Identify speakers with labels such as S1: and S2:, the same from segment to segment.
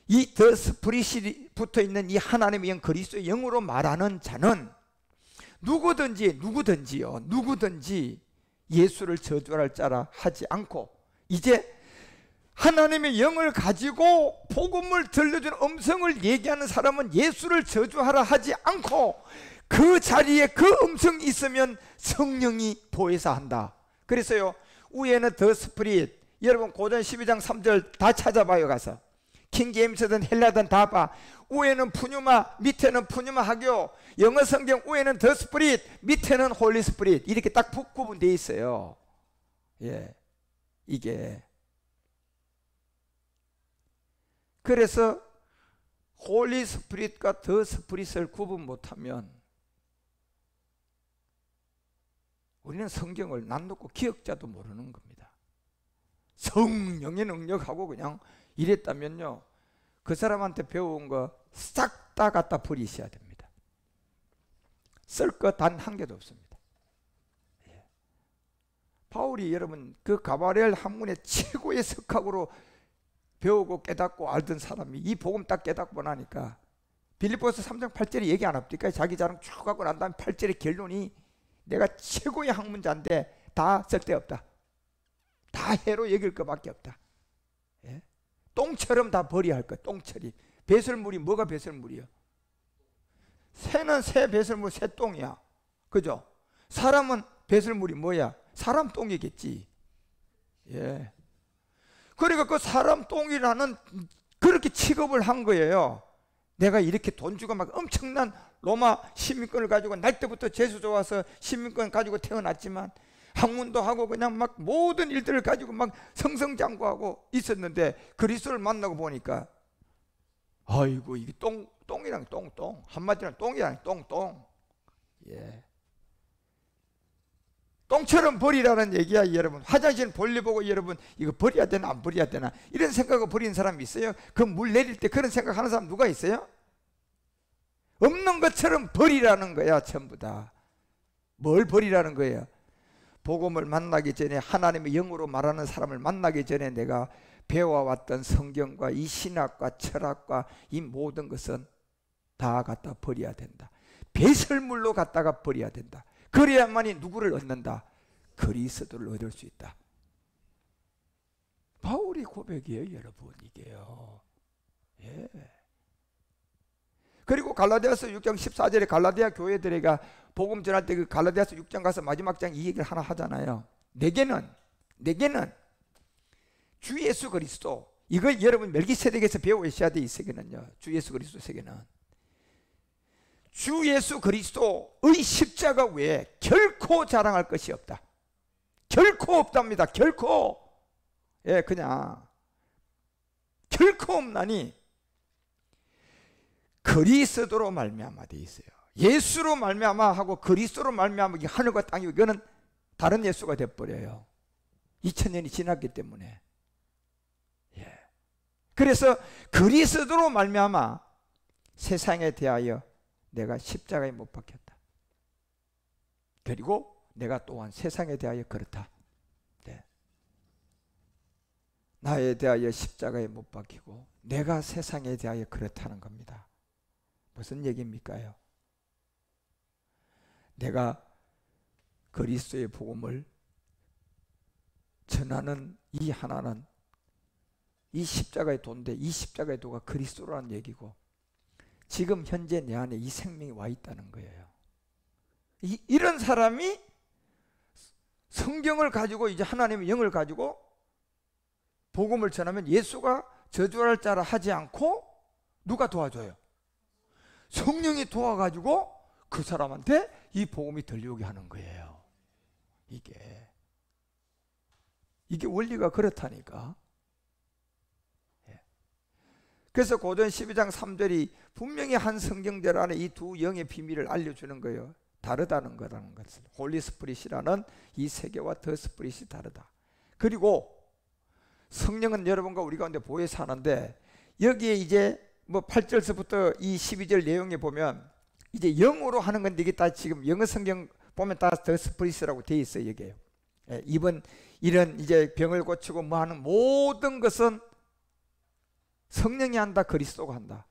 S1: 이 더 스피릿이 붙어있는 이 하나님의 영 그리스도의 영으로 말하는 자는 누구든지 예수를 저주할 자라 하지 않고, 이제 하나님의 영을 가지고 복음을 들려주는 음성을 얘기하는 사람은 예수를 저주하라 하지 않고 그 자리에 그 음성이 있으면 성령이 보혜사 한다. 그래서요, 위에는 더 스피릿, 여러분 고전 12장 3절 다 찾아봐요. 가서 킹제임스든 헬라든 다 봐. 위에는 푸뉴마, 밑에는 푸뉴마 하교. 영어 성경 위에는 더 스피릿, 밑에는 홀리 스피릿, 이렇게 딱 구분되어 있어요. 예, 이게 그래서 홀리 스피릿과 더 스피릿을 구분 못하면 우리는 성경을 낯놓고 기억자도 모르는 겁니다. 성령의 능력하고 그냥 이랬다면요, 그 사람한테 배운 거 싹 다 갖다 버리셔야 됩니다. 쓸 거 단 한 개도 없습니다. 예. 바울이 여러분 그 가바렐 학문의 최고의 석학으로 배우고 깨닫고 알던 사람이 이 복음 딱 깨닫고 나니까 빌립보서 3장 8절에 얘기 안 합니까? 자기 자랑 쭉 하고 난 다음에 8절의 결론이 내가 최고의 학문자인데 다 쓸데없다, 다 해로 여길 것밖에 없다. 예? 똥처럼 다 버려야 할 것. 똥처리. 배설물이 뭐가 배설물이야? 새는 새 배설물, 새 똥이야. 그죠? 사람은 배설물이 뭐야? 사람 똥이겠지. 예. 그러니까 그 사람 똥이라는 그렇게 취급을 한 거예요. 내가 이렇게 돈 주고 막 엄청난 로마 시민권을 가지고 날 때부터 재수 좋아서 시민권 가지고 태어났지만 학문도 하고 그냥 막 모든 일들을 가지고 막 성성장구하고 있었는데 그리스도를 만나고 보니까 아이고 이게 똥이랑 똥 한마디로 똥이랑 똥. 예. 똥처럼 버리라는 얘기야. 여러분 화장실 볼일 보고 여러분 이거 버려야 되나 안 버려야 되나 이런 생각을 버리는 사람이 있어요? 그 물 내릴 때 그런 생각하는 사람 누가 있어요? 없는 것처럼 버리라는 거야. 전부 다. 뭘 버리라는 거예요? 복음을 만나기 전에, 하나님의 영으로 말하는 사람을 만나기 전에 내가 배워왔던 성경과 이 신학과 철학과 이 모든 것은 다 갖다 버려야 된다. 배설물로 갖다가 버려야 된다. 그래야만이 누구를 얻는다? 그리스도를 얻을 수 있다. 바울의 고백이에요, 여러분. 이게요. 예. 그리고 갈라디아서 6장 14절에 갈라디아 교회들에게 복음 전할 때 그 갈라디아서 6장 가서 마지막 장 이 얘기를 하나 하잖아요. 내게는 주 예수 그리스도, 이걸 여러분 멜기세덱에서 배우셔야 돼. 이 세계는요, 주 예수 그리스도 세계는 주 예수 그리스도의 십자가 외에 결코 자랑할 것이 없다. 결코 없답니다. 결코. 예, 그냥 결코 없나니 그리스도로 말미암아 돼 있어요. 예수로 말미암아 하고 그리스도로 말미암아 하늘과 땅이, 이거는 다른 예수가 돼버려요. 2000년이 지났기 때문에. 예. 그래서 그리스도로 말미암아 세상에 대하여 내가 십자가에 못 박혔다. 그리고 내가 또한 세상에 대하여 그렇다. 네. 나에 대하여 십자가에 못 박히고 내가 세상에 대하여 그렇다는 겁니다. 무슨 얘기입니까요? 내가 그리스도의 복음을 전하는 이 하나는 이 십자가의 도인데, 이 십자가의 도가 그리스도라는 얘기고, 지금 현재 내 안에 이 생명이 와 있다는 거예요. 이런 사람이 성경을 가지고 이제 하나님의 영을 가지고 복음을 전하면 예수가 저주할 자라 하지 않고 누가 도와줘요? 성령이 도와가지고 그 사람한테 이 복음이 들려오게 하는 거예요. 이게 원리가 그렇다니까. 예. 그래서 고전 12장 3절이 분명히 한 성경절 안에 이 두 영의 비밀을 알려주는 거예요. 다르다는 거라는 것을. 홀리 스피릿이라는 이 세계와 더 스피릿이 다르다. 그리고 성령은 여러분과 우리 가운데 보혜사 하는데, 여기에 이제 뭐 8절서부터 이 12절 내용에 보면 이제 영으로 하는 건데, 이게 다 지금 영어 성경 보면 다 더 스피릿이라고 되어 있어요. 여기에요. 예, 이런 이제 병을 고치고 뭐 하는 모든 것은 성령이 한다, 그리스도가 한다?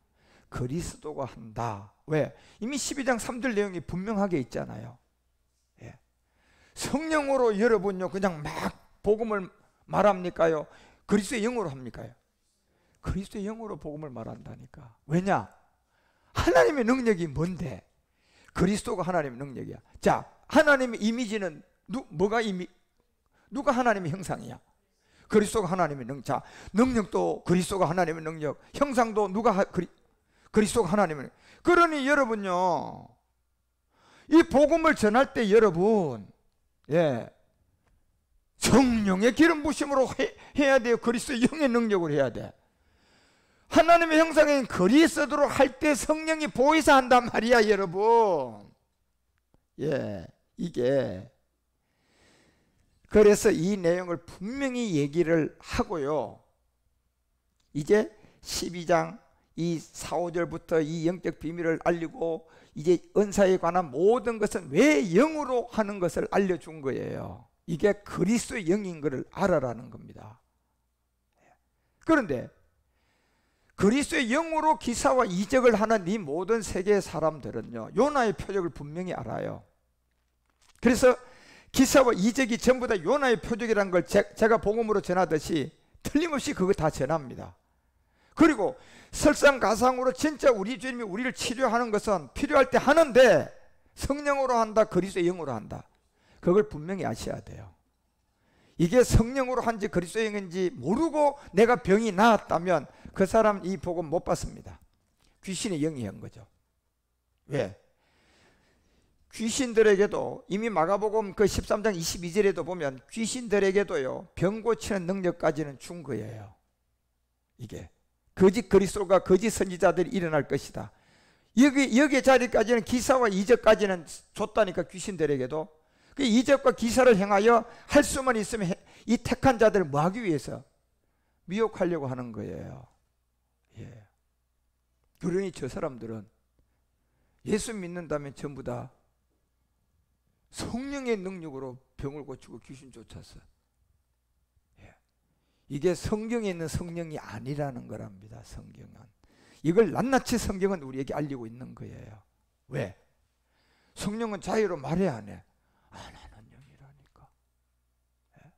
S1: 그리스도가 한다. 왜? 이미 12장 3절 내용이 분명하게 있잖아요. 예. 성령으로 여러분요 그냥 막 복음을 말합니까요? 그리스도의 영으로 합니까요? 그리스도의 영으로 복음을 말한다니까. 왜냐? 하나님의 능력이 뭔데? 그리스도가 하나님의 능력이야. 자, 하나님의 이미지는 누가 하나님의 형상이야? 그리스도가 하나님의 능력. 자, 능력도 그리스도가 하나님의 능력, 형상도 그리스도가 하나님의 능력. 그러니 여러분요, 이 복음을 전할 때 여러분, 예, 성령의 기름 부심으로 해야 돼요. 그리스도의 영의 능력으로 해야 돼. 하나님의 형상인 그리스도로 할 때 성령이 보이사 한단 말이야, 여러분. 예, 이게 그래서 이 내용을 분명히 얘기를 하고요. 이제 12장 이 4, 5절부터 이 영적 비밀을 알리고 이제 은사에 관한 모든 것은 왜 영으로 하는 것을 알려준 거예요. 이게 그리스도의 영인 것을 알아라는 겁니다. 그런데 그리스도의 영으로 기사와 이적을 하는 이 모든 세계의 사람들은요, 요나의 표적을 분명히 알아요. 그래서 기사와 이적이 전부 다 요나의 표적이라는 걸 제가 복음으로 전하듯이 틀림없이 그거 다 전합니다. 그리고 설상가상으로 진짜 우리 주님이 우리를 치료하는 것은 필요할 때 하는데 성령으로 한다, 그리스도의 영으로 한다. 그걸 분명히 아셔야 돼요. 이게 성령으로 한지 그리스도의 영인지 모르고 내가 병이 나았다면 그 사람 이 복음 못 받습니다. 귀신의 영이 한 거죠. 왜? 귀신들에게도 이미 마가복음 그 13장 22절에도 보면 귀신들에게도요 병 고치는 능력까지는 준 거예요. 이게 거짓 그리스도가 거짓 선지자들이 일어날 것이다. 여기 자리까지는 기사와 이적까지는 줬다니까. 귀신들에게도 그 이적과 기사를 행하여 할 수만 있으면 이 택한 자들을 뭐 하기 위해서? 미혹하려고 하는 거예요. 예. 그러니 저 사람들은 예수 믿는다면 전부 다 성령의 능력으로 병을 고치고 귀신 쫓았어. 예. 이게 성경에 있는 성령이 아니라는 거랍니다. 성경은 이걸 낱낱이 성경은 우리에게 알리고 있는 거예요. 왜? 성령은 자유로 말해 안 해? 안 하는 영이라니까. 예?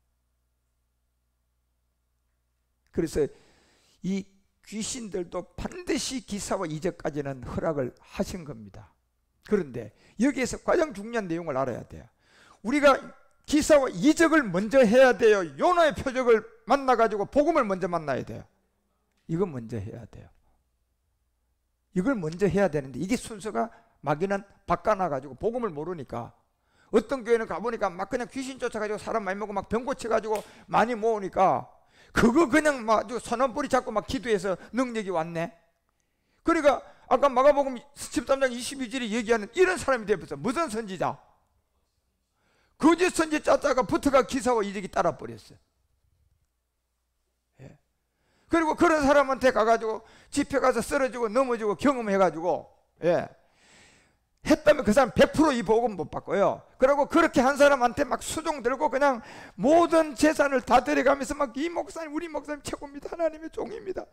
S1: 그래서 이 귀신들도 반드시 기사와 이적까지는 허락을 하신 겁니다. 그런데 여기에서 가장 중요한 내용을 알아야 돼요. 우리가 기사와 이적을 먼저 해야 돼요. 요나의 표적을 만나가지고 복음을 먼저 만나야 돼요. 이거 먼저 해야 돼요. 이걸 먼저 해야 되는데 이게 순서가 마귀는 바꿔놔가지고 복음을 모르니까 어떤 교회는 가보니까 막 그냥 귀신 쫓아가지고 사람 많이 먹고 막 병 고쳐가지고 많이 모으니까 그거 그냥 막 선언뿌리 잡고 막 기도해서 능력이 왔네. 그러니까 아까 마가복음 13장 22절에 얘기하는 이런 사람이 되어버렸어. 무슨 선지자? 거짓 선지자가 붙어가 기사와 이적이 따라버렸어요. 예. 그리고 그런 사람한테 가가지고 집회 가서 쓰러지고 넘어지고 경험해가지고 예. 했다면 그 사람 100% 이 복음 못 받고요. 그리고 그렇게 한 사람한테 막 수종 들고 그냥 모든 재산을 다 들여가면서 막 이 목사님 우리 목사님 최고입니다. 하나님의 종입니다.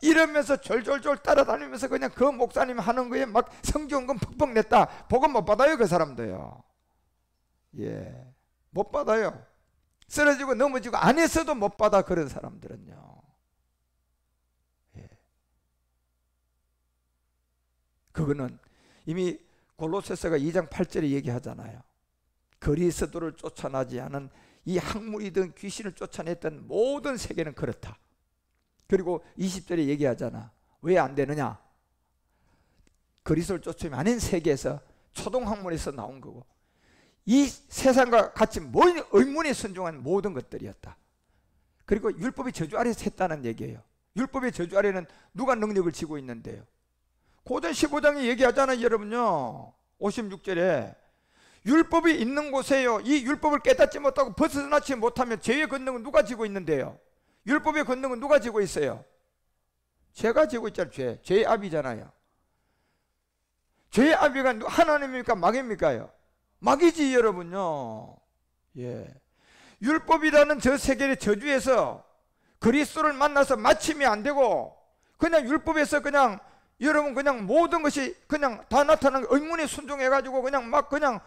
S1: 이러면서 졸졸졸 따라다니면서 그냥 그 목사님 하는 거에 막 성경금 퍽퍽 냈다. 복음 못 받아요. 그 사람도요. 예, 못 받아요. 쓰러지고 넘어지고 안 했어도 못 받아. 그런 사람들은요. 예. 그거는 이미 골로새서가 2장 8절에 얘기하잖아요. 그리스도를 쫓아나지 않은 이 학문이든 귀신을 쫓아냈던 모든 세계는 그렇다. 그리고 20절에 얘기하잖아. 왜 안 되느냐? 그리스도를 쫓으면 아닌 세계에서 초동학문에서 나온 거고 이 세상과 같이 모인 의문에 순종한 모든 것들이었다. 그리고 율법의 저주 아래서 했다는 얘기예요. 율법의 저주 아래는 누가 능력을 지고 있는데요? 고전 15장에 얘기하잖아요. 여러분요 56절에 율법이 있는 곳에요 이 율법을 깨닫지 못하고 벗어나지 못하면 죄의 권능은 누가 지고 있는데요? 율법의 권능은 누가 지고 있어요? 죄가 지고 있잖아요. 죄의 압이잖아요. 죄의 압이가 하나님입니까 마귀입니까요? 마귀지 여러분요. 예. 율법이라는 저 세계의 저주에서 그리스도를 만나서 맞추면 안 되고 그냥 율법에서 그냥 여러분 그냥 모든 것이 그냥 다 나타나는 의문에 순종해가지고 그냥 막 그냥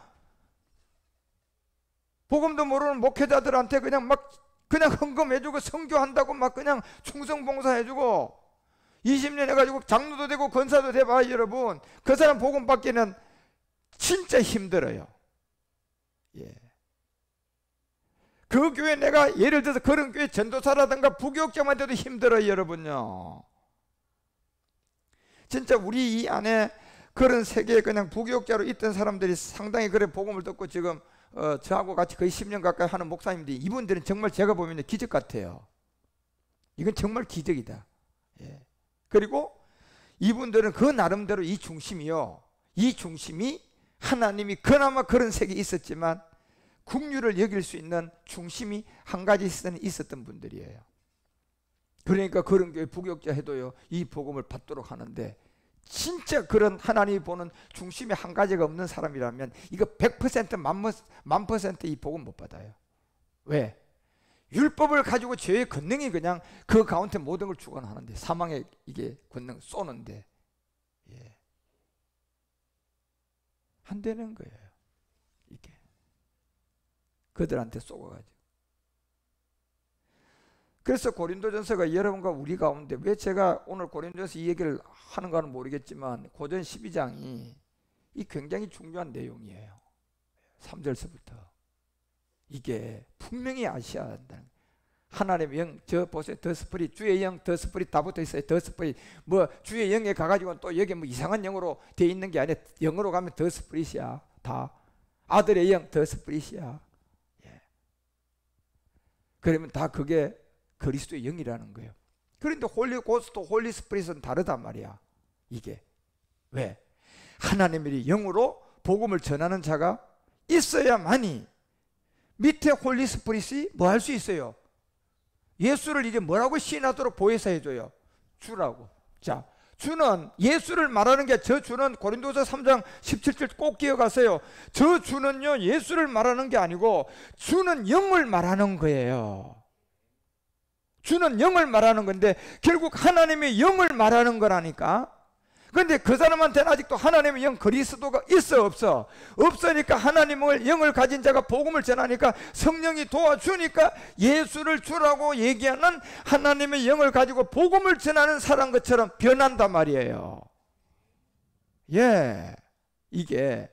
S1: 복음도 모르는 목회자들한테 그냥 막 그냥 헌금해주고 선교한다고 막 그냥 충성봉사해주고 20년 해가지고 장로도 되고 권사도 돼봐. 여러분 그 사람 복음 받기는 진짜 힘들어요. 예. 그 교회 내가 예를 들어서 그런 교회 전도사라든가 부교육자만 돼도 힘들어요. 여러분요 진짜 우리 이 안에 그런 세계에 그냥 부교육자로 있던 사람들이 상당히 그래 복음을 듣고 지금 저하고 같이 거의 10년 가까이 하는 목사님들이 이분들은 정말 제가 보면 기적 같아요. 이건 정말 기적이다. 예. 그리고 이분들은 그 나름대로 이 중심이요, 이 중심이 하나님이 그나마 그런 색이 있었지만 국류를 여길 수 있는 중심이 한 가지 있었던 분들이에요. 그러니까 그런 교회 부교육자 해도요 이 복음을 받도록 하는데, 진짜 그런 하나님이 보는 중심이 한 가지가 없는 사람이라면 이거 100% 만 퍼센트 이 복음 못 받아요. 왜? 율법을 가지고 죄의 권능이 그냥 그 가운데 모든 걸 주관하는데, 사망의 이게 권능 쏘는데, 예. 안 되는 거예요. 이게 그들한테 쏘아가지고. 그래서 고린도전서가 여러분과 우리 가운데, 왜 제가 오늘 고린도전서 이 얘기를 하는가는 모르겠지만 고전 12장이 이 굉장히 중요한 내용이에요. 3절서부터 이게 분명히 아셔야 한다는, 하나님의 영, 저 보세요, 더 스프릿, 주의 영, 더 스프릿 다 붙어 있어요. 더 스프릿, 뭐 주의 영에 가가지고 또 여기 뭐 이상한 영어로 돼 있는 게 아니라 영어로 가면 더 스프릿이야. 다 아들의 영, 더 스프릿이야. 예. 그러면 다 그게 그리스도의 영이라는 거예요. 그런데 홀리 고스트, 홀리 스프릿은 다르단 말이야. 이게 왜? 하나님의 영으로 복음을 전하는 자가 있어야만이 밑에 홀리 스프릿이 뭐 할 수 있어요? 예수를 이제 뭐라고 시인하도록 보혜사 해줘요? 주라고. 자, 주는, 예수를 말하는 게, 저 주는 고린도서 3장 17절 꼭 기억하세요. 저 주는요 예수를 말하는 게 아니고 주는 영을 말하는 거예요. 주는 영을 말하는 건데 결국 하나님의 영을 말하는 거라니까. 그런데 그 사람한테는 아직도 하나님의 영 그리스도가 있어 없어? 없으니까 하나님의 영을 가진 자가 복음을 전하니까 성령이 도와주니까 예수를 주라고 얘기하는 하나님의 영을 가지고 복음을 전하는 사람 것처럼 변한단 말이에요. 예, 이게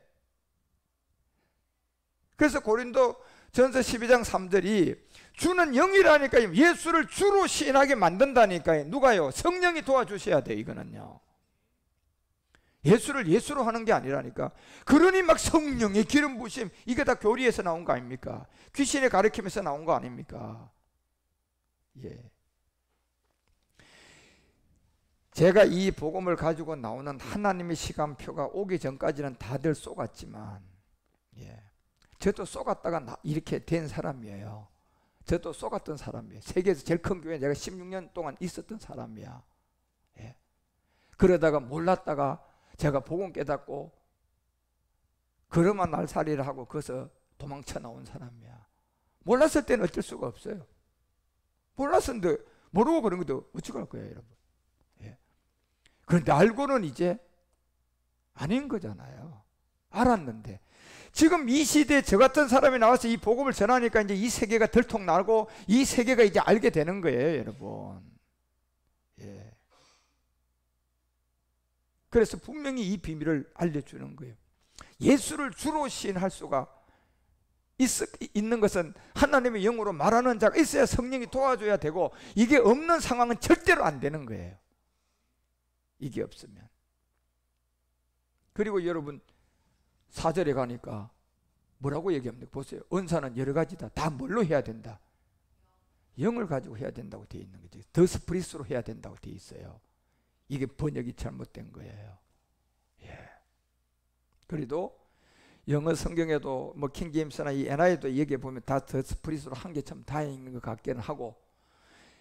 S1: 그래서 고린도 전서 12장 3절이 주는 영이라니까요. 예수를 주로 시인하게 만든다니까요. 누가요? 성령이 도와주셔야 돼. 이거는요 예수를 예수로 하는 게 아니라니까. 그러니 막 성령의 기름 부심, 이게 다 교리에서 나온 거 아닙니까? 귀신의 가르침에서 나온 거 아닙니까? 예. 제가 이 복음을 가지고 나오는 하나님의 시간표가 오기 전까지는 다들 쏘갔지만, 예, 저도 쏘갔다가 이렇게 된 사람이에요. 저도 쏘갔던 사람이에요. 세계에서 제일 큰 교회에 내가 16년 동안 있었던 사람이야. 예. 그러다가 몰랐다가 제가 복음 깨닫고 그러만 날살이를 하고 거기서 도망쳐 나온 사람이야. 몰랐을 때는 어쩔 수가 없어요. 몰랐는데, 모르고 그런 것도 어찌할 거예요, 여러분. 예. 그런데 알고는 이제 아닌 거잖아요. 알았는데 지금 이 시대에 저 같은 사람이 나와서 이 복음을 전하니까 이제 이 세계가 들통나고 이 세계가 이제 알게 되는 거예요, 여러분. 예. 그래서 분명히 이 비밀을 알려주는 거예요. 예수를 주로 시인할 수가 있는 것은 하나님의 영으로 말하는 자가 있어야 성령이 도와줘야 되고, 이게 없는 상황은 절대로 안 되는 거예요. 이게 없으면. 그리고 여러분 4절에 가니까 뭐라고 얘기합니까? 보세요. 은사는 여러 가지다. 다 뭘로 해야 된다? 영을 가지고 해야 된다고 되어 있는 거죠. 더 스프릿으로 해야 된다고 되어 있어요. 이게 번역이 잘못된 거예요. 예. 그래도 영어 성경에도 뭐 킹제임스나 이 NIV도 얘기해 보면 다 더 스프릿으로 한 게 참 다행인 것 같기는 하고,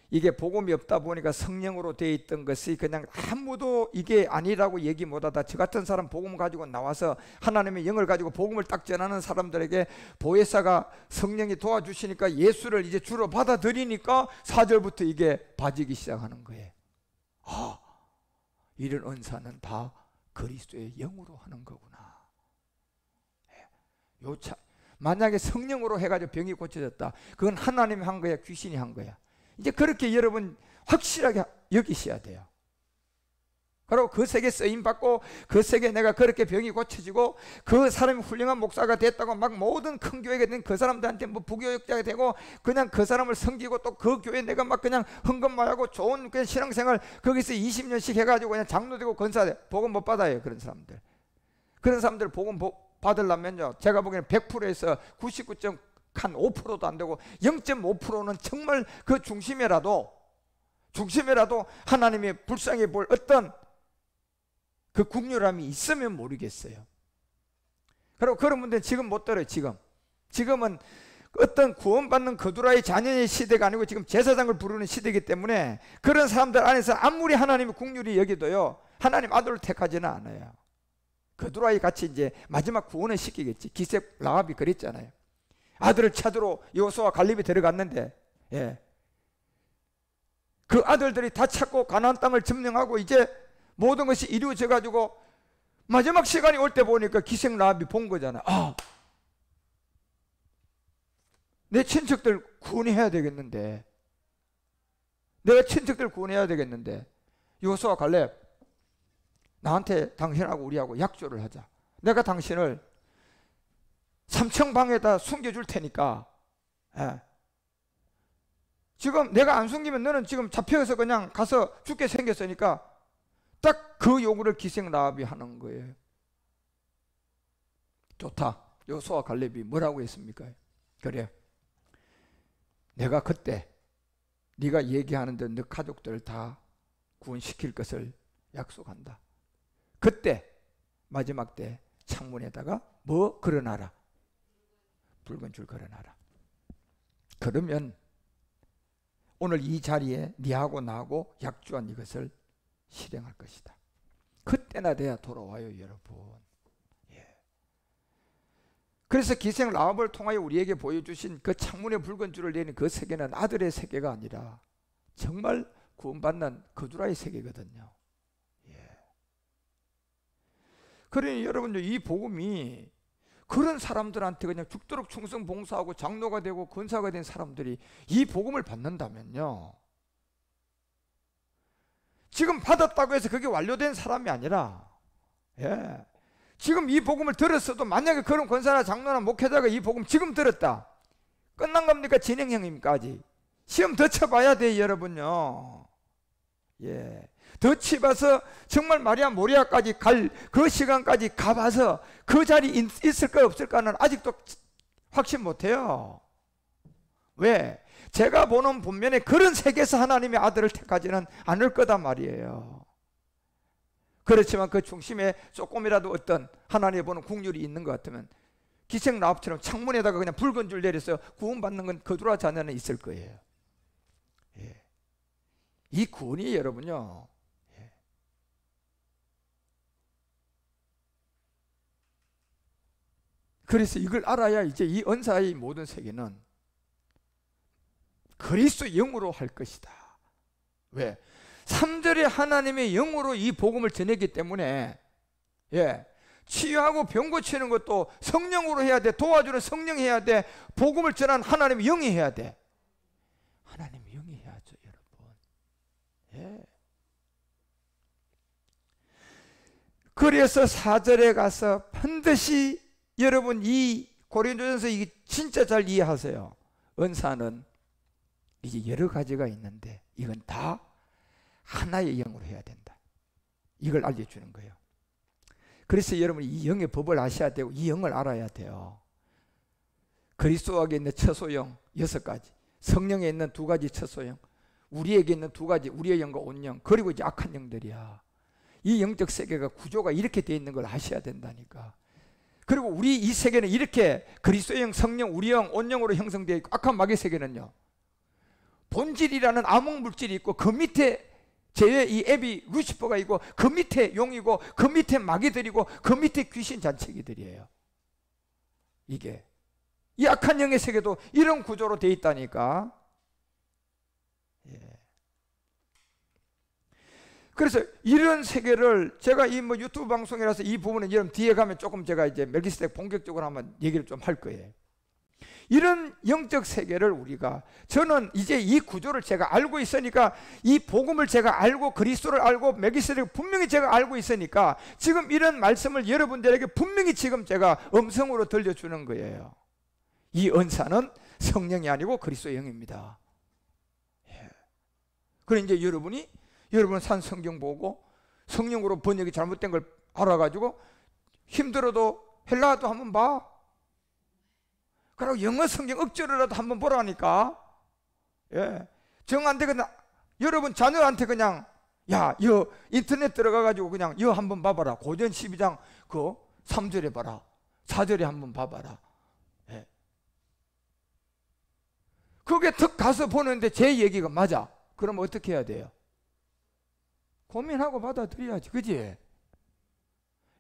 S1: 이게 복음이 없다 보니까 성령으로 되어 있던 것이 그냥 아무도 이게 아니라고 얘기 못하다 저 같은 사람 복음 가지고 나와서 하나님의 영을 가지고 복음을 딱 전하는 사람들에게 보혜사가 성령이 도와주시니까 예수를 이제 주로 받아들이니까 4절부터 이게 봐지기 시작하는 거예요. 아, 이런 은사는 다 그리스도의 영으로 하는 거구나. 만약에 성령으로 해가지고 병이 고쳐졌다, 그건 하나님이 한 거야, 귀신이 한 거야? 이제 그렇게 여러분 확실하게 여기셔야 돼요. 그리고 그 세계 쓰임받고 그 세계 내가 그렇게 병이 고쳐지고 그 사람이 훌륭한 목사가 됐다고 막 모든 큰 교회가 된 그 사람들한테 뭐 부교육자가 되고 그냥 그 사람을 섬기고 또 그 교회 내가 막 그냥 헌금하고 좋은 그냥 신앙생활 거기서 20년씩 해가지고 그냥 장로되고 권사돼. 복음 못 받아요. 그런 사람들. 그런 사람들 복음 받으려면요, 제가 보기에는 100%에서 99.5%도 안 되고 0.5%는 정말 그 중심이라도 하나님이 불쌍히 볼 어떤 그 국률함이 있으면 모르겠어요. 그리고 그런 분들은 지금 못 들어요. 지금은 어떤 구원받는 거두라의 자녀의 시대가 아니고 지금 제사장을 부르는 시대이기 때문에 그런 사람들 안에서 아무리 하나님의 국률이 여기도요, 하나님 아들을 택하지는 않아요. 거두라이 같이 이제 마지막 구원을 시키겠지. 기색 라합이 그랬잖아요. 아들을 찾으러 여호수아와 갈렙이 들어갔는데, 예, 그 아들들이 다 찾고 가나안 땅을 점령하고 이제 모든 것이 이루어져 가지고 마지막 시간이 올 때 보니까 기생 라합이 본 거잖아. 아, 내 친척들 구원해야 되겠는데, 내가 친척들 구원해야 되겠는데, 여호수아 갈렙, 나한테 당신하고 우리하고 약조를 하자. 내가 당신을 삼청방에다 숨겨줄 테니까, 예, 지금 내가 안 숨기면 너는 지금 잡혀서 그냥 가서 죽게 생겼으니까 딱 그 요구를 기생 라합이 하는 거예요. 좋다. 여호수아 갈렙이 뭐라고 했습니까? 그래, 내가 그때 네가 얘기하는 대로 너 가족들 다 구원시킬 것을 약속한다. 그때 마지막 때 창문에다가 뭐 걸어놔라? 붉은 줄 걸어놔라. 그러면 오늘 이 자리에 네하고 나하고 약조한 이것을 실행할 것이다. 그때나 돼야 돌아와요, 여러분. 예. 그래서 기생 라합을 통하여 우리에게 보여주신 그 창문에 붉은 줄을 내는 그 세계는 아들의 세계가 아니라 정말 구원받는 거두라의 세계거든요. 예. 그러니 여러분들, 이 복음이 그런 사람들한테 그냥 죽도록 충성 봉사하고 장로가 되고 권사가 된 사람들이 이 복음을 받는다면요, 지금 받았다고 해서 그게 완료된 사람이 아니라, 예, 지금 이 복음을 들었어도 만약에 그런 권사나 장로나 목회자가 이 복음 지금 들었다, 끝난 겁니까? 진행형입니까? 아직 시험 더 쳐봐야 돼요, 여러분요. 예, 더 치봐서 정말 마리아 모리아까지 갈 그 시간까지 가봐서 그 자리 있을까 없을까는 아직도 확신 못해요. 왜? 제가 보는 본면에 그런 세계에서 하나님의 아들을 택하지는 않을 거단 말이에요. 그렇지만 그 중심에 조금이라도 어떤 하나님이 보는 국률이 있는 것 같으면 기생 라합처럼 창문에다가 그냥 붉은 줄 내려서 구원받는 건 거두라 자녀는 있을 거예요. 예. 이 구원이 여러분요, 예, 그래서 이걸 알아야 이제 이 은사의 모든 세계는 그리스도 영으로 할 것이다. 왜? 3절에 하나님의 영으로 이 복음을 전했기 때문에, 예, 치유하고 병 고치는 것도 성령으로 해야 돼. 도와주는 성령이 해야 돼. 복음을 전한 하나님의 영이 해야 돼. 하나님의 영이 해야죠, 여러분. 예. 그래서 4절에 가서 반드시 여러분 이 고린도전서 이게 진짜 잘 이해하세요. 은사는 이제 여러 가지가 있는데 이건 다 하나의 영으로 해야 된다. 이걸 알려주는 거예요. 그래서 여러분이 이 영의 법을 아셔야 되고 이 영을 알아야 돼요. 그리스도에게 있는 처소영 6가지, 성령에 있는 2가지 처소영, 우리에게 있는 2가지, 우리의 영과 온 영, 그리고 이제 악한 영들이야. 이 영적 세계가 구조가 이렇게 되어 있는 걸 아셔야 된다니까. 그리고 우리 이 세계는 이렇게 그리스도의 영, 성령, 우리 영, 온 영으로 형성되어 있고, 악한 마귀 세계는요, 본질이라는 암흑 물질이 있고 그 밑에 제 이 앱이 루시퍼가 있고 그 밑에 용이고 그 밑에 마귀들이고 그 밑에 귀신 잔치기들이에요. 이게 이 악한 영의 세계도 이런 구조로 되어 있다니까. 예. 그래서 이런 세계를 제가 이 뭐 유튜브 방송이라서 이 부분은 여러분 뒤에 가면 조금 제가 이제 멜기세덱 본격적으로 한번 얘기를 좀 할 거예요. 이런 영적 세계를 우리가, 저는 이제 이 구조를 제가 알고 있으니까, 이 복음을 제가 알고 그리스도를 알고 멜기세덱을 분명히 제가 알고 있으니까 지금 이런 말씀을 여러분들에게 분명히 지금 제가 음성으로 들려주는 거예요. 이 은사는 성령이 아니고 그리스도의 영입니다. 예. 그래 이제 여러분 산 성경 보고 성령으로 번역이 잘못된 걸 알아가지고 힘들어도 헬라어도 한번 봐. 그리고 영어 성경 억지로라도 한번 보라니까. 예. 정 안 되거나 여러분 자녀한테 그냥 야, 여 인터넷 들어가가지고 그냥 여 한번 봐봐라. 고전 12장 그 3절에 봐라. 4절에 한번 봐봐라. 예. 그게 턱 가서 보는데 제 얘기가 맞아. 그럼 어떻게 해야 돼요? 고민하고 받아들여야지, 그지?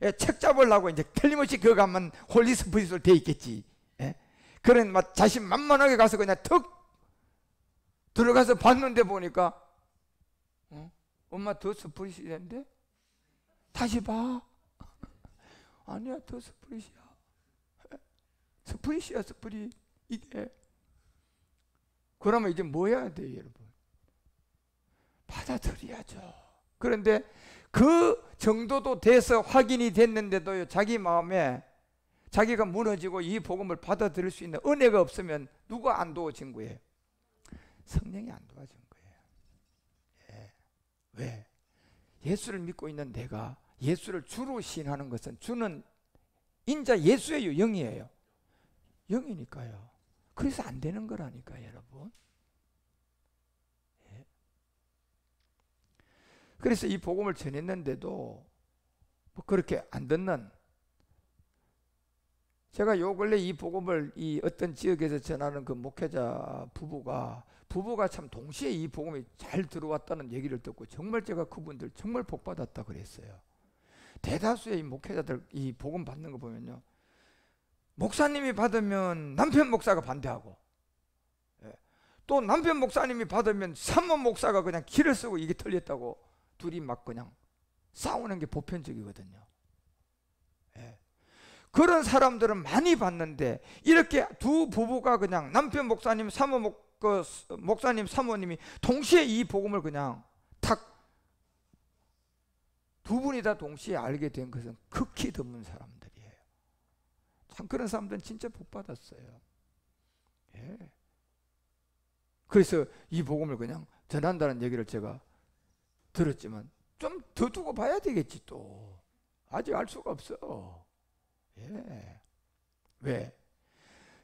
S1: 예, 책 잡으려고 이제 틀림없이 그거 가면 홀리스프리스로 돼 있겠지. 예? 그런 막 자신 만만하게 가서 그냥 턱 들어가서 봤는데 보니까 엄마 더 스프릿이 된대? 다시 봐. 아니야, 더 스프릿이야. 스프릿이야, 스프릿. 이게. 그러면 이제 뭐 해야 돼요, 여러분? 받아들여야죠. 그런데 그 정도도 돼서 확인이 됐는데도요, 자기 마음에 자기가 무너지고 이 복음을 받아들일 수 있는 은혜가 없으면 누가 안 도와준 거예요? 성령이 안 도와준 거예요. 예. 왜? 예수를 믿고 있는 내가 예수를 주로 시인하는 것은, 주는 인자 예수예요, 영이에요? 영이니까요. 그래서 안 되는 거라니까요, 여러분. 예. 그래서 이 복음을 전했는데도 뭐 그렇게 안 듣는, 제가 요 근래 이 복음을 이 어떤 지역에서 전하는 그 목회자 부부가 참 동시에 이 복음이 잘 들어왔다는 얘기를 듣고 정말 제가 그분들 정말 복 받았다 그랬어요. 대다수의 이 목회자들 이 복음 받는 거 보면요, 목사님이 받으면 남편 목사가 반대하고, 예, 또 남편 목사님이 받으면 산모 목사가 그냥 기를 쓰고 이게 틀렸다고 둘이 막 그냥 싸우는 게 보편적이거든요. 예. 그런 사람들은 많이 봤는데, 이렇게 두 부부가 그냥 남편 목사님, 목사님, 사모님이 동시에 이 복음을 그냥 탁 두 분이 다 동시에 알게 된 것은 극히 드문 사람들이에요. 참 그런 사람들은 진짜 복 받았어요. 예. 그래서 이 복음을 그냥 전한다는 얘기를 제가 들었지만 좀 더 두고 봐야 되겠지. 또 아직 알 수가 없어. 예. 왜?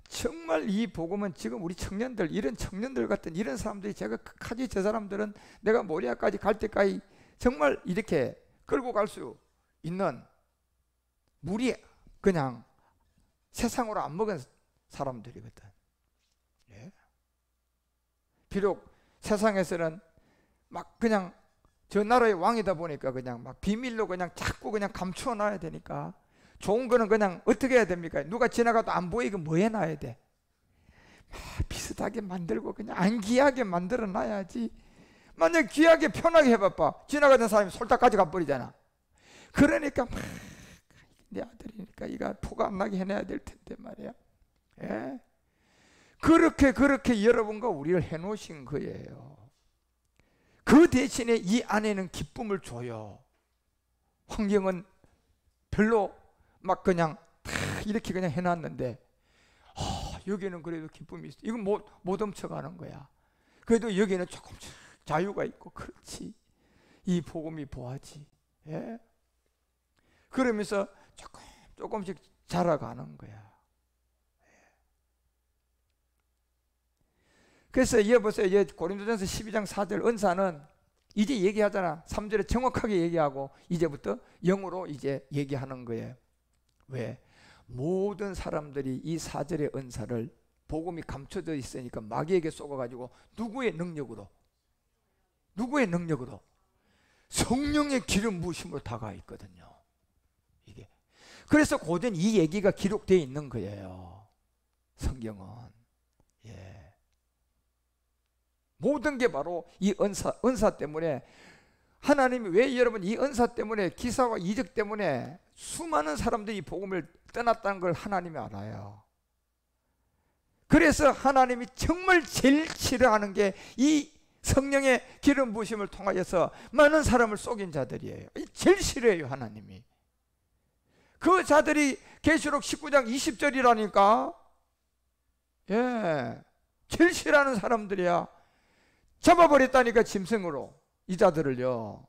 S1: 정말 이 복음은 지금 우리 청년들, 이런 청년들 같은 이런 사람들이, 제가 끝까지 저 사람들은 내가 모리아까지 갈 때까지 정말 이렇게 끌고 갈 수 있는 물이 그냥 세상으로 안 먹은 사람들이거든. 예. 비록 세상에서는 막 그냥 저 나라의 왕이다 보니까 그냥 막 비밀로 그냥 자꾸 그냥 감추어 놔야 되니까, 좋은 거는 그냥 어떻게 해야 됩니까? 누가 지나가도 안 보이게 뭐 해놔야 돼? 비슷하게 만들고 그냥 안 귀하게 만들어 놔야지. 만약 귀하게 편하게 해봐봐, 지나가던 사람이 솔딱 가져가 버리잖아. 그러니까 내 아들이니까 이거 포가 안 나게 해놔야 될 텐데 말이야. 예? 그렇게 여러분과 우리를 해놓으신 거예요. 그 대신에 이 안에는 기쁨을 줘요. 환경은 별로 막 그냥 다 이렇게 그냥 해놨는데, 여기는 그래도 기쁨이 있어. 이건 못 훔쳐가는 거야. 그래도 여기는 조금씩 자유가 있고, 그렇지. 이 복음이 보아지. 예? 그러면서 조금씩 자라가는 거야. 그래서 보세요. 고린도전서 12장 4절 은사는 이제 얘기하잖아. 3절에 정확하게 얘기하고 이제부터 영으로 이제 얘기하는 거예요. 왜? 모든 사람들이 이 4절의 은사를, 복음이 감춰져 있으니까 마귀에게 쏘아가지고 누구의 능력으로? 성령의 기름 부으심으로 다가와 있거든요. 이게. 그래서 고된 이 얘기가 기록되어 있는 거예요. 성경은. 예. 모든 게 바로 이 은사 때문에 하나님이 왜 여러분 이 은사 때문에, 기사와 이적 때문에 수많은 사람들이 복음을 떠났다는 걸 하나님이 알아요. 그래서 하나님이 정말 제일 싫어하는 게 이 성령의 기름 부으심을 통하여서 많은 사람을 속인 자들이에요. 제일 싫어해요, 하나님이. 그 자들이 계시록 19장 20절이라니까. 예, 제일 싫어하는 사람들이야. 잡아버렸다니까, 짐승으로. 이 자들을요.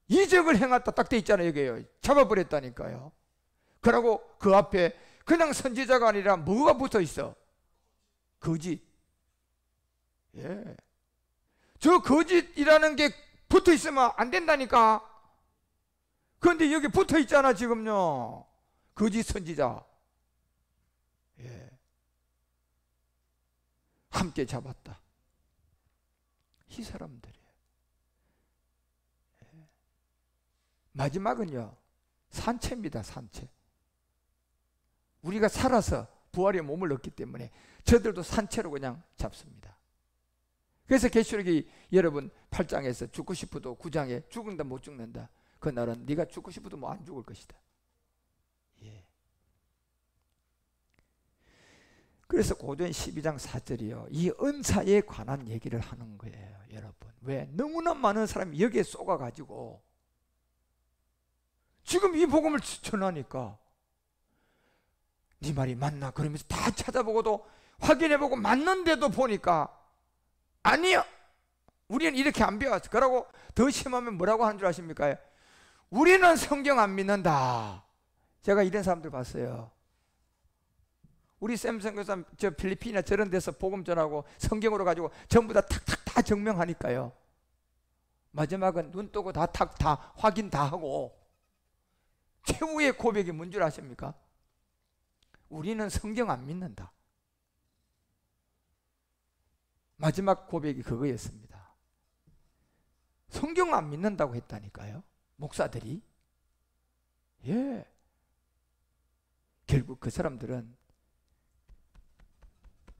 S1: 이적을 행했다 딱 돼 있잖아요, 여기요. 잡아버렸다니까요. 그러고 그 앞에 그냥 선지자가 아니라 뭐가 붙어 있어? 거짓. 예. 저 거짓이라는 게 붙어 있으면 안 된다니까. 그런데 여기 붙어 있잖아, 지금요. 거짓 선지자. 예. 함께 잡았다. 이 사람들이에요. 예. 마지막은요, 산채입니다, 산채. 우리가 살아서 부활의 몸을 얻기 때문에 저들도 산채로 그냥 잡습니다. 그래서 계시록이 여러분 8장에서 죽고 싶어도 9장에 죽는다 못 죽는다. 그날은 네가 죽고 싶어도 뭐 안 죽을 것이다. 예. 그래서 고전 12장 4절이요. 이 은사에 관한 얘기를 하는 거예요, 여러분. 왜? 너무나 많은 사람이 여기에 쏟아가지고 지금 이 복음을 전하니까 네 말이 맞나? 그러면서 다 찾아보고도 확인해보고 맞는데도 보니까 아니요, 우리는 이렇게 안 배웠어. 그러고 더 심하면 뭐라고 하는 줄 아십니까? 우리는 성경 안 믿는다. 제가 이런 사람들 봤어요. 우리 샘슨 교사 저 필리핀이나 저런 데서 복음 전하고 성경으로 가지고 전부 다 탁탁 다 증명하니까요. 마지막은 눈 뜨고 다 확인 다 하고 최후의 고백이 뭔 줄 아십니까? 우리는 성경 안 믿는다. 마지막 고백이 그거였습니다. 성경 안 믿는다고 했다니까요, 목사들이. 예. 결국 그 사람들은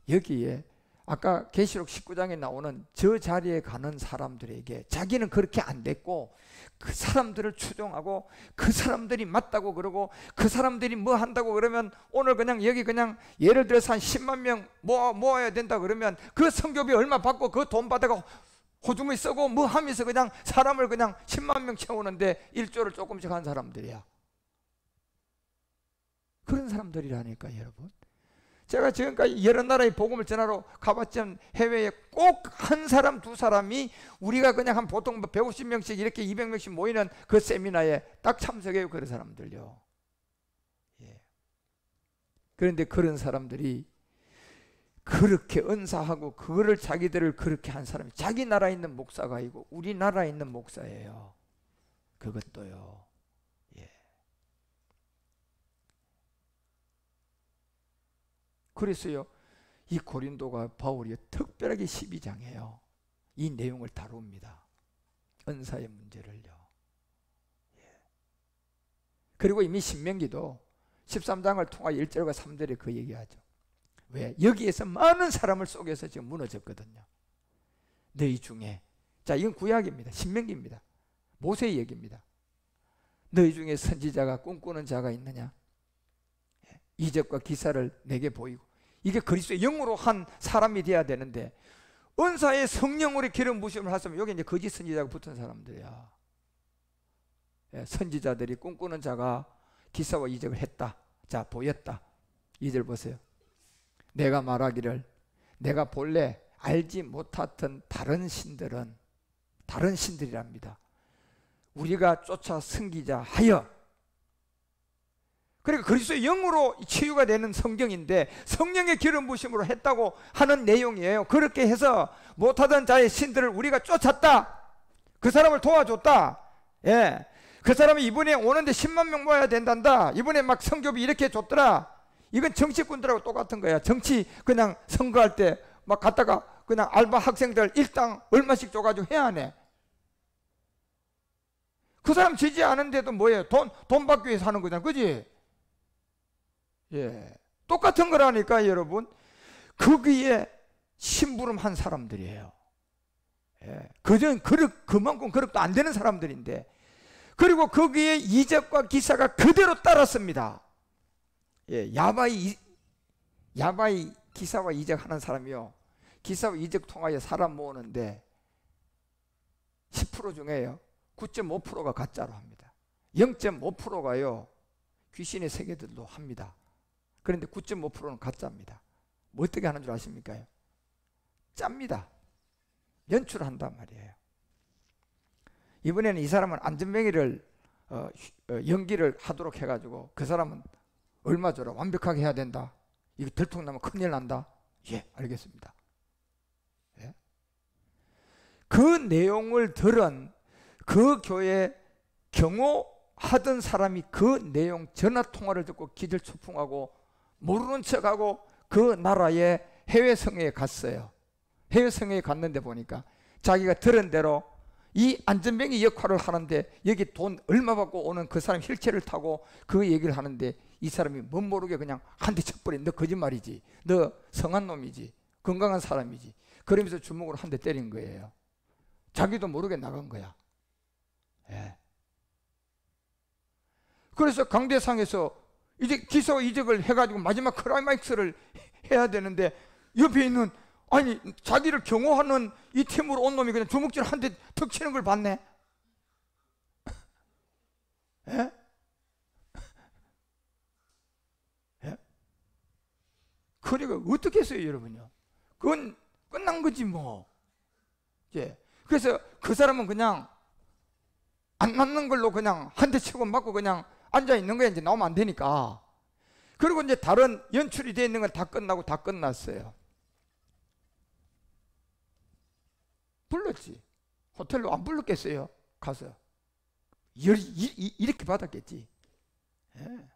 S1: 여기에 아까 계시록 19장에 나오는 저 자리에 가는 사람들에게 자기는 그렇게 안 됐고 그 사람들을 추종하고 그 사람들이 맞다고 그러고 그 사람들이 뭐 한다고 그러면 오늘 그냥 여기 그냥 예를 들어서 한 10만 명 모아야 된다 그러면 그 선교비 얼마 받고 그 돈 받아가 호주머니 쓰고 뭐 하면서 그냥 사람을 그냥 10만 명 채우는데 1조를 조금씩 한 사람들이야. 그런 사람들이라니까, 여러분. 제가 지금까지 여러 나라의 복음을 전하러 가봤지만 해외에 꼭 한 사람 두 사람이 우리가 그냥 한 보통 150명씩 이렇게 200명씩 모이는 그 세미나에 딱 참석해요, 그런 사람들요. 예. 그런데 그런 사람들이 그렇게 은사하고 그거를 자기들을 그렇게 한 사람이 자기 나라에 있는 목사가 아니고 우리나라에 있는 목사예요. 그것도요. 예. 그래서요, 이 고린도가 바울이 특별하게 12장에요 이 내용을 다룹니다. 은사의 문제를요. 예. 그리고 이미 신명기도 13장을 통하여 1절과 3절에 그 얘기하죠. 왜? 여기에서 많은 사람을 속여서 지금 무너졌거든요. 너희 중에, 자, 이건 구약입니다. 신명기입니다. 모세의 얘기입니다. 너희 중에 선지자가 꿈꾸는 자가 있느냐? 이적과 기사를 내게 보이고. 이게 그리스도의 영으로 한 사람이 돼야 되는데 은사의 성령으로 기름 부으심을 하시면 여기 이제 거짓 선지자가 붙은 사람들이야. 선지자들이 꿈꾸는 자가 기사와 이적을 했다. 자, 보였다. 2절 보세요. 내가 말하기를 내가 본래 알지 못하던 다른 신들이랍니다. 우리가 쫓아 섬기자 하여. 그러니까 그리스도의 영으로 치유가 되는 성경인데 성령의 기름 부으심으로 했다고 하는 내용이에요. 그렇게 해서 못하던 자의 신들을 우리가 쫓았다. 그 사람을 도와줬다. 예. 그 사람이 이번에 오는데 10만 명 모아야 된단다. 이번에 막 선교비 이렇게 줬더라. 이건 정치꾼들하고 똑같은 거야. 정치 그냥 선거할 때 막 갔다가 그냥 알바 학생들 일당 얼마씩 줘가지고 해야 하네. 그 사람 지지 않은데도 뭐예요? 돈 받기 위해서 하는 거잖아. 그지? 예. 똑같은 거라니까, 여러분. 거기에 심부름한 사람들이에요. 예. 그만큼 그릇도 안 되는 사람들인데, 그리고 거기에 이적과 기사가 그대로 따랐습니다. 예. 야바이 기사와 이적하는 사람이요, 기사와 이적 통하여 사람 모으는데 10% 중에요 9.5%가 가짜로 합니다. 0.5%가요 귀신의 세계들도 합니다. 그런데 9.5%는 가짜입니다. 뭐 어떻게 하는 줄 아십니까? 짭니다. 연출한단 말이에요. 이번에는 이 사람은 안전뱅이를 연기를 하도록 해가지고, 그 사람은 얼마 줘라, 완벽하게 해야 된다, 이거 들통나면 큰일 난다. 예, 알겠습니다. 예? 그 내용을 들은 그 교회 경호하던 사람이 그 내용 전화통화를 듣고 기절초풍하고 모르는 척하고 그 나라의 해외성에 갔어요. 해외성에 갔는데 보니까 자기가 들은 대로 이 안전뱅이 역할을 하는데, 여기 돈 얼마 받고 오는 그 사람 휠체어를 타고 그 얘기를 하는데, 이 사람이 멋 모르게 그냥 한 대 쳐버린, 너 거짓말이지, 너 성한 놈이지, 건강한 사람이지, 그러면서 주먹으로 한 대 때린 거예요. 자기도 모르게 나간 거야. 예. 그래서 강대상에서 이제 기사와 이적을 해가지고 마지막 클라이맥스를 해야 되는데, 옆에 있는, 아니 자기를 경호하는 이 팀으로 온 놈이 그냥 주먹질 한 대 턱 치는 걸 봤네. 예? 예? 그러니까 어떻게 했어요, 여러분요? 그건 끝난 거지 뭐. 예. 그래서 그 사람은 그냥 안 맞는 걸로 그냥 한 대 치고 맞고 그냥 앉아 있는 거야. 이제 나오면 안 되니까. 그리고 이제 다른 연출이 되어 있는 건 다 끝나고 다 끝났어요. 불렀지. 호텔로 안 불렀겠어요? 가서 이렇게 받았겠지. 예.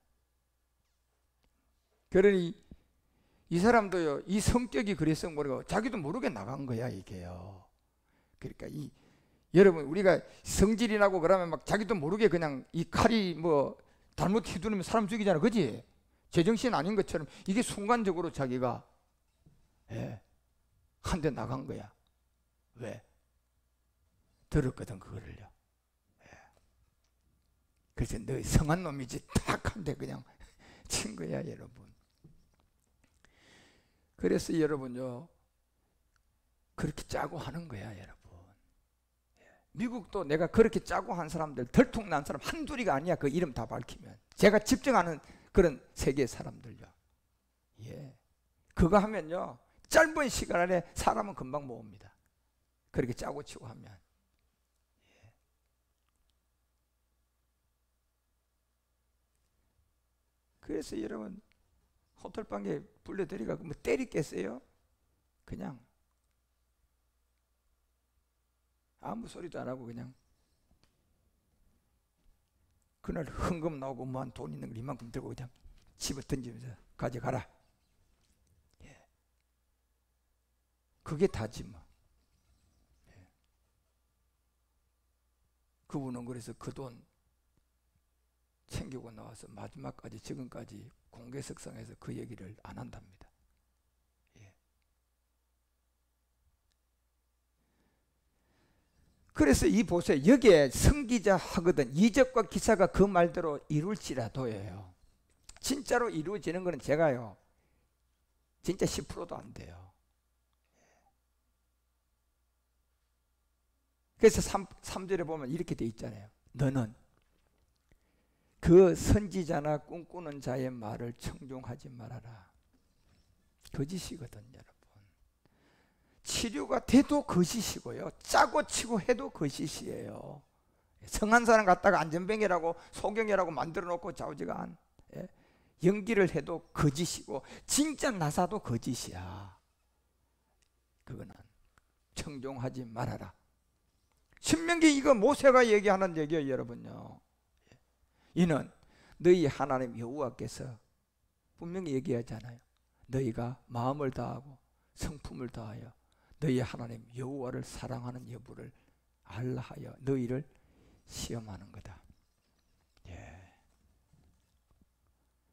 S1: 그러니 이 사람도요, 이 성격이 그래서 모르고 자기도 모르게 나간 거야, 이게요. 그러니까 여러분, 우리가 성질이 나고 그러면 막 자기도 모르게 그냥 이 칼이 뭐 잘못 휘두르면 사람 죽이잖아, 그지? 제정신 아닌 것처럼 이게 순간적으로 자기가 한 대 나간 거야. 왜? 들었거든, 그거를요. 그래서 너 성한 놈이지, 탁 한 대 그냥 친 거야, 여러분. 그래서 여러분요, 그렇게 짜고 하는 거야, 여러분. 미국도 내가 그렇게 짜고 한 사람들, 들통난 사람 한둘이가 아니야. 그 이름 다 밝히면. 제가 집중하는 그런 세계 사람들요. 예. 그거 하면요, 짧은 시간 안에 사람은 금방 모읍니다. 그렇게 짜고 치고 하면. 예. 그래서 여러분, 호텔방에 불러들이가 뭐 때리겠어요? 그냥 아무 소리도 안 하고 그냥 그날 헌금 나오고 뭐한 돈 있는 걸 이만큼 들고 그냥 집어 던지면서 가져가라. 예. 그게 다지 뭐. 예. 그분은 그래서 그 돈 챙기고 나와서 마지막까지, 지금까지 공개석상에서 그 얘기를 안 한답니다. 예. 그래서 이 보세요. 여기에 성기자 하거든. 이적과 기사가 그 말대로 이룰지라도예요. 진짜로 이루어지는 거는 제가요, 진짜 10%도 안 돼요. 그래서 3절에 보면 이렇게 돼 있잖아요. 너는 그 선지자나 꿈꾸는 자의 말을 청종하지 말아라. 거짓이거든, 여러분. 치료가 돼도 거짓이고요, 짜고 치고 해도 거짓이에요. 성한 사람 갖다가 안전뱅이라고 소경이라고 만들어 놓고 좌우지간 연기를 해도 거짓이고, 진짜 나사도 거짓이야. 그거는 청종하지 말아라. 신명기 이거 모세가 얘기하는 얘기예요, 여러분요. 이는 너희 하나님 여호와께서 분명히 얘기하잖아요. 너희가 마음을 다하고 성품을 다하여 너희 하나님 여호와를 사랑하는 여부를 알라 하여 너희를 시험하는 거다. 예.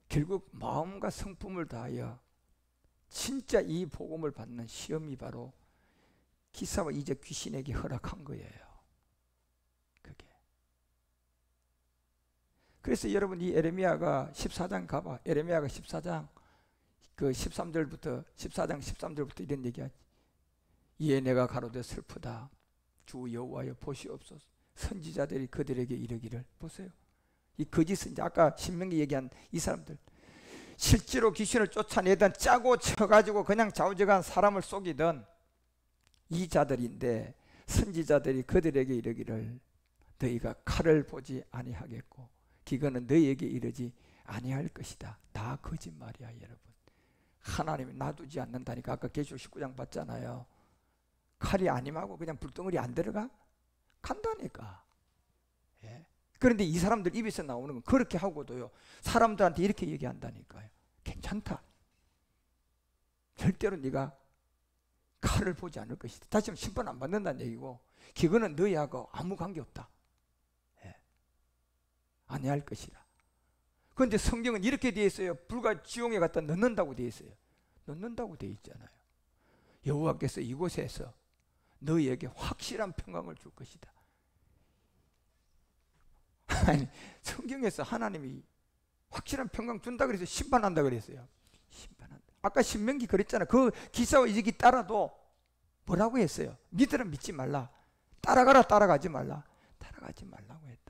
S1: 결국 마음과 성품을 다하여 진짜 이 복음을 받는 시험이 바로 기사와 이적 귀신에게 허락한 거예요. 그게. 그래서 여러분 이 에레미야가 14장 가봐. 에레미야가 14장 그 13절부터 14장 13절부터 이런 얘기하지. 이에 내가 가로되 슬프다. 주 여호와여 보시옵소서. 선지자들이 그들에게 이르기를. 보세요. 이 거짓 선지, 아까 신명기 얘기한 이 사람들, 실제로 귀신을 쫓아내던 짜고 쳐가지고 그냥 좌우지간 사람을 속이던 이 자들인데, 선지자들이 그들에게 이르기를 너희가 칼을 보지 아니하겠고 기근은 너희에게 이르지 아니할 것이다. 다 거짓말이야 여러분. 하나님이 놔두지 않는다니까. 아까 계시록 19장 봤잖아요. 칼이 아님하고 그냥 불덩어리 안 들어가? 간다니까. 예. 그런데 이 사람들 입에서 나오는 건 그렇게 하고도요, 사람들한테 이렇게 얘기한다니까요. 괜찮다. 절대로 네가 칼을 보지 않을 것이다. 다시 한번 심판 안 받는다는 얘기고, 그거는 너희하고 아무 관계없다. 예. 아니할 것이라. 그런데 성경은 이렇게 되어 있어요. 불과 지옥에 갖다 넣는다고 되어 있어요. 넣는다고 되어 있잖아요. 여호와께서 이곳에서 너희에게 확실한 평강을 줄 것이다. 아니, 성경에서 하나님이 확실한 평강 준다 그래서 심판한다 그랬어요. 심판한다. 아까 신명기 그랬잖아. 그 기사와 이적이 따라도 뭐라고 했어요? 믿으라 믿지 말라. 따라가라 따라가지 말라. 따라가지 말라고 했다.